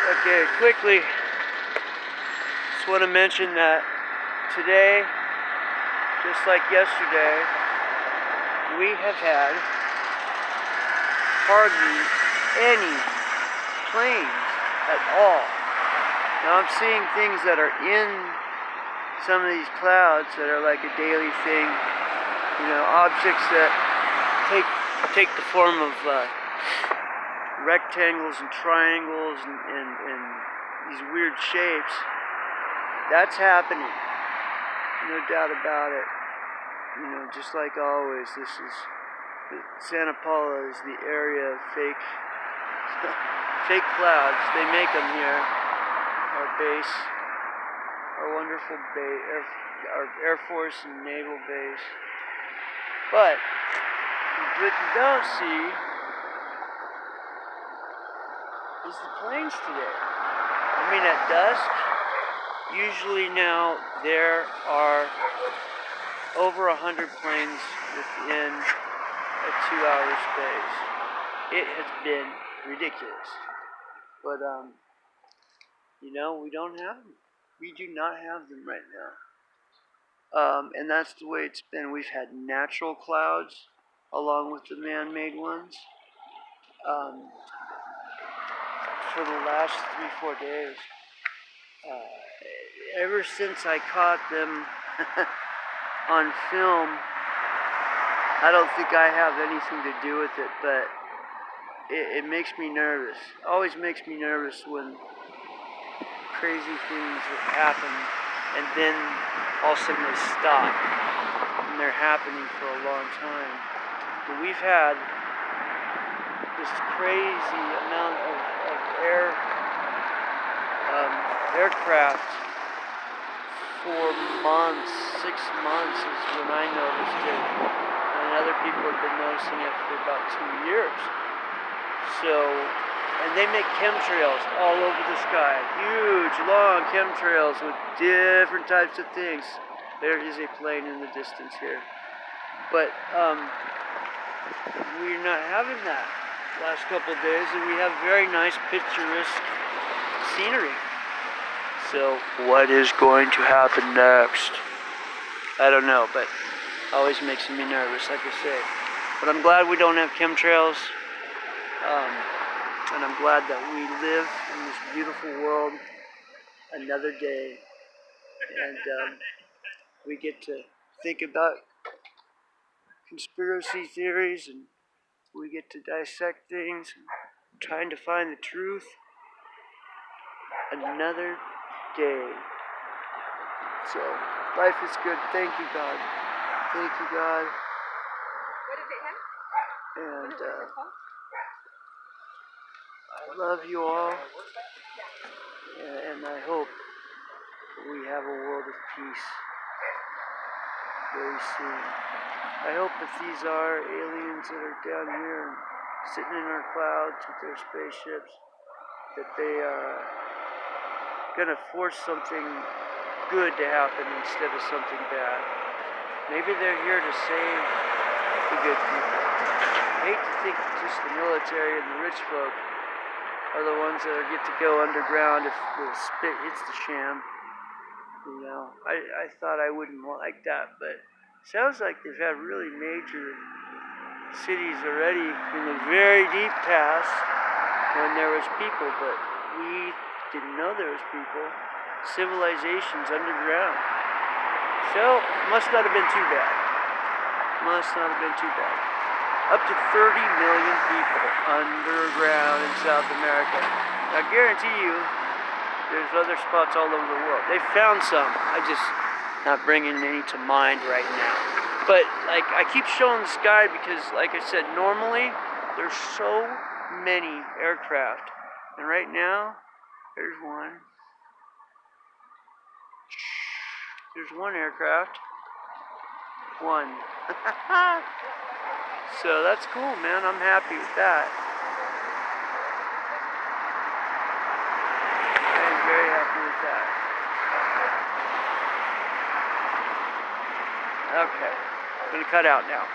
Okay, quickly, just want to mention that today, just like yesterday, we have had hardly any planes at all. Now I'm seeing things that are in some of these clouds that are like a daily thing, you know, objects that take the form of rectangles and triangles and these weird shapes. That's happening, no doubt about it. You know, just like always, Santa Paula is the area of fake clouds. They make them here, our base, our wonderful our Air Force and Naval base. But what you don't see is the planes today. I mean, at dusk, usually now there are over 100 planes within a 2-hour space. It has been ridiculous. But, you know, we don't have them. We do not have them right now. And that's the way it's been. We've had natural clouds along with the man-made ones. For the last 3-4 days. Ever since I caught them on film, I don't think I have anything to do with it, but it makes me nervous. Always makes me nervous when crazy things happen and then all of a sudden they stop and they're happening for a long time. But we've had this crazy amount of aircraft for months. 6 months is when I noticed it, and other people have been noticing it for about 2 years. So, and they make chemtrails all over the sky, huge, long chemtrails with different types of things. There is a plane in the distance here, but we're not having that last couple of days, and we have very nice picturesque scenery. So what is going to happen next? I don't know, but always makes me nervous, like I say. But I'm glad we don't have chemtrails, and I'm glad that we live in this beautiful world another day, and we get to think about conspiracy theories, and we get to dissect things, and trying to find the truth. Another day. So, life is good. Thank you, God. Thank you, God. What is it, huh? And I love you all. And I hope we have a world of peace very soon. I hope if these are aliens that are down here and sitting in our clouds with their spaceships, that they are gonna force something good to happen instead of something bad. Maybe they're here to save the good people. I hate to think just the military and the rich folk are the ones that get to go underground if the spit hits the sham. You know, I thought I wouldn't like that, but it sounds like they've had really major cities already in the very deep past when there was people, but we didn't know there was people. Civilizations underground. So, must not have been too bad. Must not have been too bad. Up to 30 million people underground in South America. I guarantee you, there's other spots all over the world. They found some. I just not bringing any to mind right now. But like I keep showing the sky because, like I said, normally there's so many aircraft, and right now there's one. There's one aircraft. One. So that's cool, man. I'm happy with that. I'm very happy with that. Okay. I'm gonna cut out now.